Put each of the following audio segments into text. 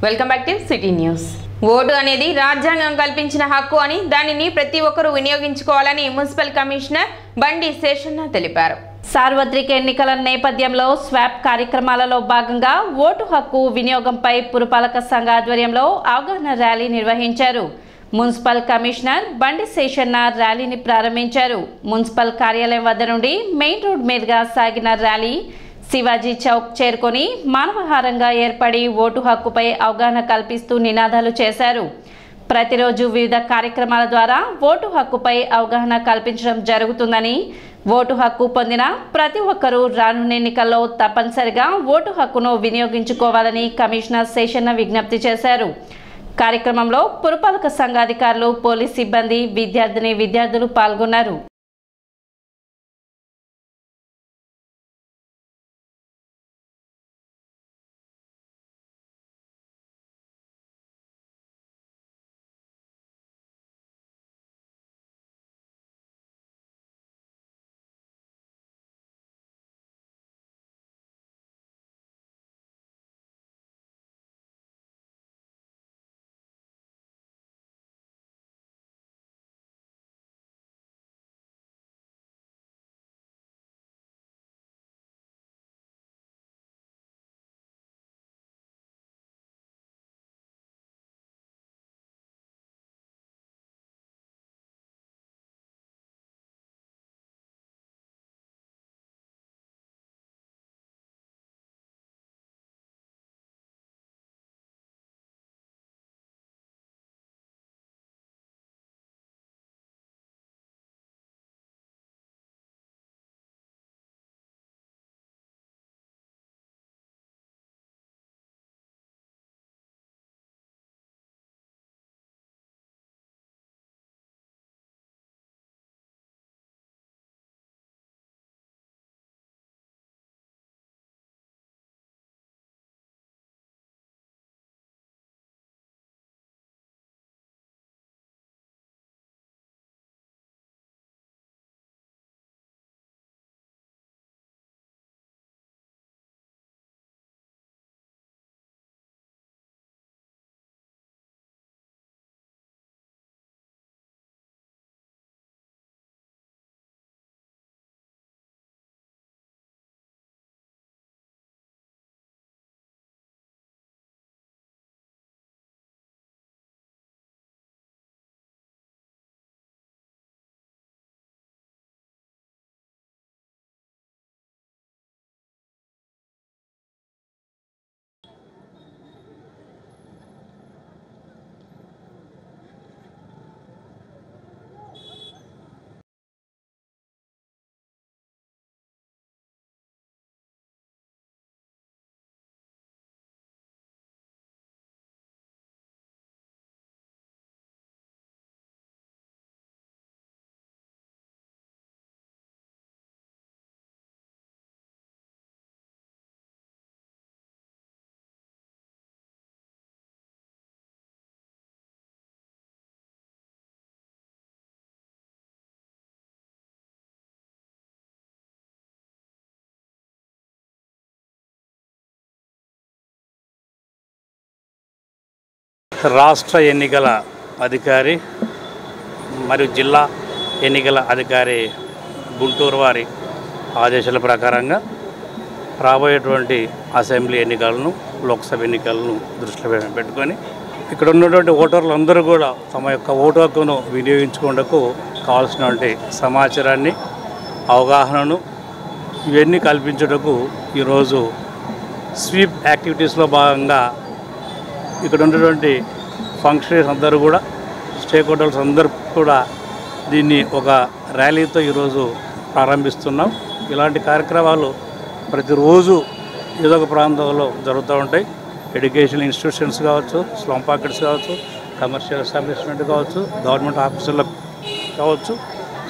Welcome back to city news. Vote అనేది రాజ్యాంగం కల్పించిన హక్కు అని దానిని ప్రతి ఒక్కరూ వినియోగించుకోవాలని మున్సిపల్ కమిషనర్ బండి శేషన్న తెలిపారు. సార్వత్రిక ఎన్నికల నేపథ్యంలో స్వాప్ కార్యక్రమాలలో భాగంగా ఓటు హక్కు వినియోగంపై పురపాలక సంఘ ఆధ్వర్యంలో అవగాహన ర్యాలీ నిర్వహించారు. మున్సిపల్ కమిషనర్ బండి శేషన్న ర్యాలీని ప్రారంభించారు. మున్సిపల్ కార్యాలయం వద్ద నుండి మెయిన్ రోడ్ మీదుగా సాగిన ర్యాలీ శివాజీ చౌక్ చేరుకొని మానవహారంగా ఏర్పడి ఓటు హక్కుపై అవగాహన కల్పిస్తూ నినాదాలు చేశారు. ప్రతిరోజు వివిధ కార్యక్రమాల ద్వారా ఓటు హక్కుపై అవగాహన కల్పించడం జరుగుతుందని, ఓటు హక్కు పొందిన ప్రతి ఒక్కరూ రానున్న ఎన్నికల్లో తప్పనిసరిగా ఓటు హక్కును వినియోగించుకోవాలని కమిషనర్ శేషన్న విజ్ఞప్తి చేశారు. కార్యక్రమంలో పురపాలక సంఘ అధికారులు, పోలీస్ సిబ్బంది, విద్యార్థులు పాల్గొన్నారు. రాష్ట్ర ఎన్నికల అధికారి మరియు జిల్లా ఎన్నికల అధికారి గుంటూరు వారి ఆదేశాల ప్రకారంగా రాబోయేటువంటి అసెంబ్లీ ఎన్నికలను, లోక్సభ ఎన్నికలను దృష్టిలో పెట్టుకొని ఇక్కడ ఉన్నటువంటి ఓటర్లందరూ కూడా తమ యొక్క ఓటు హక్కును వినియోగించుకునేందుకు కావాల్సినటువంటి సమాచారాన్ని, అవగాహనను ఇవన్నీ కల్పించుటకు ఈరోజు స్వీప్ యాక్టివిటీస్లో భాగంగా ఇక్కడ ఉన్నటువంటి ఫంక్షనరీస్ అందరూ కూడా, స్టేక్ హోల్డర్స్ అందరూ కూడా దీన్ని ఒక ర్యాలీతో ఈరోజు ప్రారంభిస్తున్నాం. ఇలాంటి కార్యక్రమాలు ప్రతిరోజు ఏదో ఒక ప్రాంతంలో జరుగుతూ ఉంటాయి. ఎడ్యుకేషనల్ ఇన్స్టిట్యూషన్స్ కావచ్చు, స్లమ్ పాకెట్స్ కావచ్చు, కమర్షియల్ ఎస్టాబ్లిష్మెంట్ కావచ్చు, గవర్నమెంట్ ఆఫీసులకు కావచ్చు.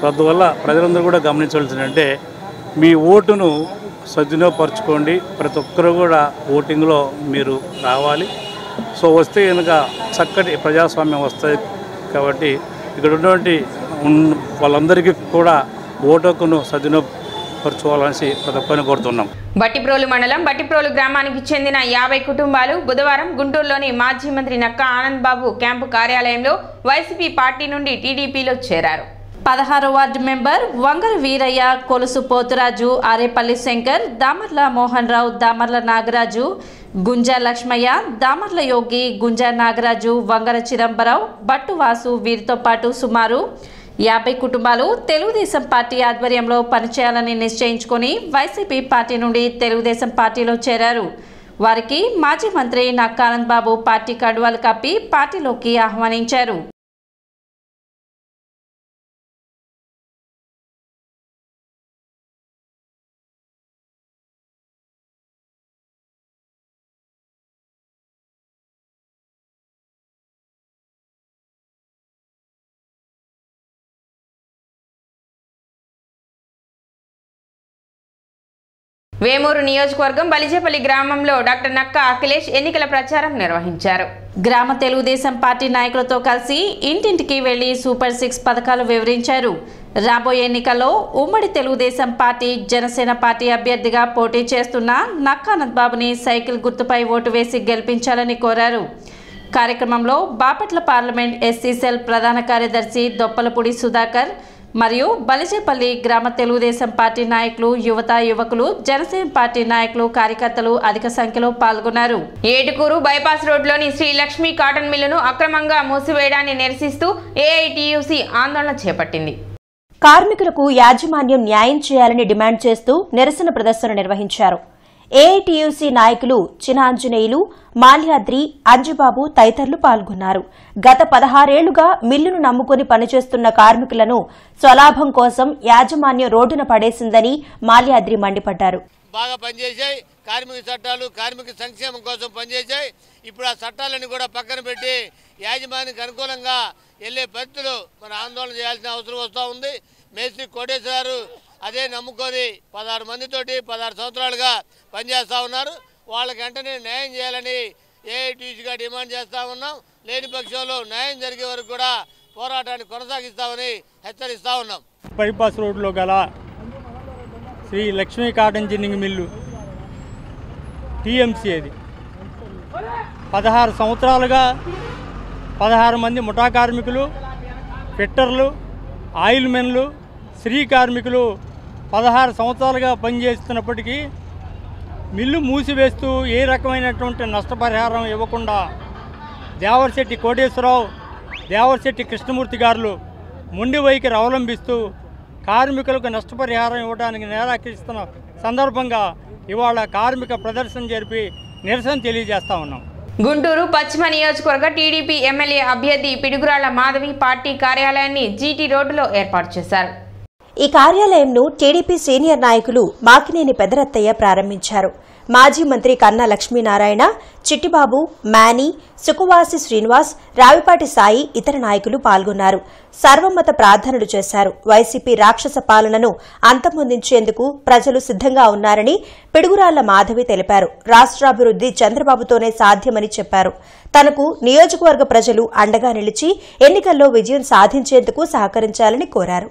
సో అందువల్ల ప్రజలందరూ కూడా గమనించవలసిందంటే మీ ఓటును సద్వినియోగపరచుకోండి. ప్రతి ఒక్కరు కూడా ఓటింగ్లో మీరు రావాలి. సో వస్తే కనుక చక్కటి ప్రజాస్వామ్యం వస్తుంది. కాబట్టి ఇక్కడ ఉన్నటువంటి వాళ్ళందరికీ కూడా ఓటు హక్కును పరచుకోవాలని ప్రతి ఒక్కరిని కోరుతున్నాం. బట్టిప్రోలు మండలం బట్టిప్రోలు గ్రామానికి చెందిన 50 కుటుంబాలు బుధవారం గుంటూరులోని మాజీ మంత్రి నక్కా ఆనంద్ బాబు క్యాంపు కార్యాలయంలో వైసీపీ పార్టీ నుండి టీడీపీలో చేరారు. 16వ వార్డు మెంబర్ వంగర వీరయ్య, కొలుసు పోతురాజు, ఆరేపల్లి శంకర్, దామర్ల మోహన్ రావు, దామర్ల నాగరాజు, గుంజా లక్ష్మయ్య, దామర్ల యోగి, గుంజా నాగరాజు, వంగర చిదంబరావు, బట్టు వాసు వీరితో పాటు సుమారు 50 కుటుంబాలు తెలుగుదేశం పార్టీ ఆధ్వర్యంలో పనిచేయాలని నిశ్చయించుకొని వైసీపీ పార్టీ నుండి తెలుగుదేశం పార్టీలో చేరారు. వారికి మాజీ మంత్రి నక్కా ఆనంద్ బాబు పార్టీ కండువాలు కప్పి పార్టీలోకి ఆహ్వానించారు. వేమూరు నియోజకవర్గం బలిజేపల్లి గ్రామంలో డాక్టర్ నక్కా అఖిలేష్ ఎన్నికల ప్రచారం నిర్వహించారు. గ్రామ తెలుగుదేశం పార్టీ నాయకులతో కలిసి ఇంటింటికి వెళ్లి సూపర్ 6 పథకాలు వివరించారు. రాబోయే ఎన్నికల్లో ఉమ్మడి తెలుగుదేశం పార్టీ జనసేన పార్టీ అభ్యర్థిగా పోటీ చేస్తున్న నక్కా ఆనంద్ బాబుని సైకిల్ గుర్తుపై ఓటు వేసి గెలిపించాలని కోరారు. కార్యక్రమంలో బాపట్ల పార్లమెంట్ ఎస్సీ సెల్ ప్రధాన కార్యదర్శి దొప్పలపూడి సుధాకర్ మరియు బలిజేపల్లి గ్రామ తెలుగుదేశం పార్టీ నాయకులు, యువకులు, జనసేన పార్టీ నాయకులు, కార్యకర్తలు అధిక సంఖ్యలో పాల్గొన్నారు. ఏటుకూరు బైపాస్ రోడ్లోని శ్రీ లక్ష్మీ కాటన్ మిల్లును అక్రమంగా మూసివేయడాన్ని నిరసిస్తూ ఏఐటీయూసీ ఆందోళన చేపట్టింది. కార్మికులకు యాజమాన్యం న్యాయం చేయాలని డిమాండ్ చేస్తూ నిరసన ప్రదర్శన నిర్వహించారు. ఏఐటీయూసీ నాయకులు చినాంజనేయులు, మాల్యాద్రి, అంజుబాబు తదితరులు పాల్గొన్నారు. గత 16 ఏళ్లుగా మిల్లును నమ్ముకుని పనిచేస్తున్న కార్మికులను స్వలాభం కోసం యాజమాన్యం రోడ్డున పడేసిందని మాల్యాద్రి మండిపడ్డారు. బాగా పనిచేశాయి కార్మిక చట్టాలు, కార్మిక సంక్షేమం కోసం పనిచేశాయి. ఇప్పుడు ఆ చట్టాలను కూడా పక్కన పెట్టి యాజమాన్యానికి అనుకూలంగా వెళ్లే పరిస్థితులు మన ఆందోళన చేయాల్సిన అవసరం వస్తూ ఉంది. మేస్త్రి కోటేశ్వరారు అదే నమ్ముకొని 16 మందితోటి 16 సంవత్సరాలుగా పనిచేస్తూ ఉన్నారు. వాళ్ళకి వెంటనే న్యాయం చేయాలని ఏఐటీయూసీగా డిమాండ్ చేస్తూ ఉన్నాం. లేని పక్షంలో న్యాయం జరిగే వరకు కూడా పోరాటాన్ని కొనసాగిస్తామని హెచ్చరిస్తూ ఉన్నాం. బైపాస్ రోడ్లో గల Shri Lakshmi cotton ginning mill TMC అది 16 సంవత్సరాలుగా 16 మంది ముఠా కార్మికులు, ఫిట్టర్లు, ఆయిల్ మెన్లు, స్త్రీ కార్మికులు 16 సంవత్సరాలుగా పనిచేస్తున్నప్పటికీ మిల్లు మూసివేస్తూ ఏ రకమైనటువంటి నష్టపరిహారం ఇవ్వకుండా దేవరశెట్టి కోటేశ్వరరావు, దేవరశెట్టి కృష్ణమూర్తి గారు మొండి వైఖరి అవలంబిస్తూ కార్మికులకు నష్టపరిహారం ఇవ్వడానికి నిరాకరిస్తున్న సందర్భంగా ఇవాళ కార్మిక ప్రదర్శన జరిపి నిరసన తెలియజేస్తా ఉన్నాం. గుంటూరు పశ్చిమ నియోజకవర్గ టీడీపీ ఎమ్మెల్యే అభ్యర్థి పిడుగురాళ్ల మాధవి పార్టీ కార్యాలయాన్ని జీటీ రోడ్డులో ఏర్పాటు చేశారు. ఈ కార్యాలయంను టీడీపీ సీనియర్ నాయకులు మాకినేని పెదరత్తయ్య ప్రారంభించారు. మాజీ మంత్రి కన్నా లక్ష్మీనారాయణ, చిట్టిబాబు, మాని, సుకువాసి శ్రీనివాస్, రావిపాటి సాయి ఇతర నాయకులు పాల్గొన్నారు. సర్వమత ప్రార్థనలు చేశారు. వైసీపీ రాక్షస పాలనను అంతమొందించేందుకు ప్రజలు సిద్దంగా ఉన్నారని పిడుగురాళ్ల మాధవి తెలిపారు. రాష్ట్రాభివృద్ది చంద్రబాబుతోనే సాధ్యమని చెప్పారు. తనకు నియోజకవర్గ ప్రజలు అండగా నిలిచి ఎన్నికల్లో విజయం సాధించేందుకు సహకరించాలని కోరారు.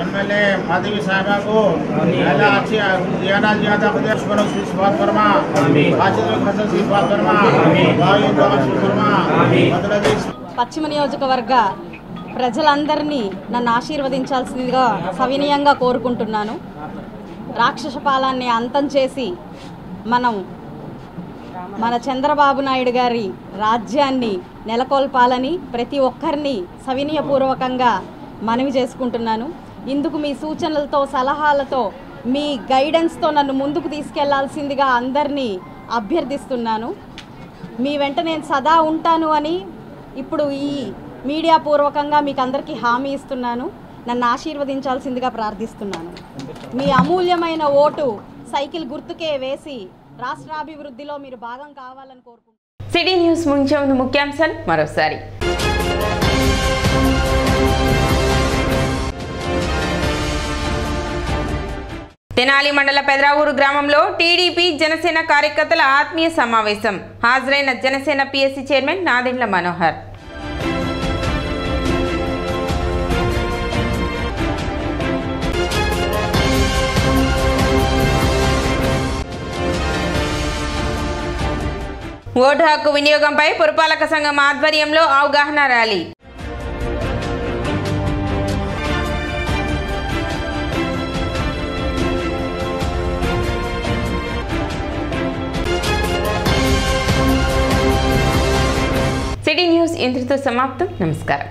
एमएलए माधवी साहबा को अच्छी ज्यादा ज्यादा बात फरमा పశ్చిమ నియోజకవర్గ ప్రజలందరినీ నన్ను ఆశీర్వదించాల్సిందిగా సవినయంగా కోరుకుంటున్నాను. రాక్షస పాలనని అంతం చేసి మన చంద్రబాబు నాయుడు గారి రాజ్యాన్ని నెలకొల్పాలని ప్రతి ఒక్కరిని సవినయపూర్వకంగా మనవి చేసుకుంటున్నాను. ఇందుకు మీ సూచనలతో, సలహాలతో, మీ గైడెన్స్తో నన్ను ముందుకు తీసుకెళ్లాల్సిందిగా అందరినీ అభ్యర్థిస్తున్నాను. మీ వెంట నేను సదా ఉంటాను అని ఇప్పుడు ఈ మీడియా పూర్వకంగా మీకు అందరికీ హామీ ఇస్తున్నాను. నన్ను ఆశీర్వదించాల్సిందిగా ప్రార్థిస్తున్నాను. మీ అమూల్యమైన ఓటు సైకిల్ గుర్తుకే వేసి రాష్ట్రాభివృద్ధిలో మీరు భాగం కావాలని కోరుకుంటున్నాను. సిటీ న్యూస్ ముంచే ముందు ముఖ్యాంశాలు మరోసారి. తెనాలి మండల పెదరావూరు గ్రామంలో టీడీపీ జనసేన కార్యకర్తల ఆత్మీయ సమావేశం. హాజరైన Janasena PSC chairman Nadendla Manohar. Vote హక్కు వినియోగంపై పురపాలక సంఘం ఆధ్వర్యంలో అవగాహన ర్యాలీ. సిటీ న్యూస్ ఇంతటితో సమాప్తం. నమస్కారం.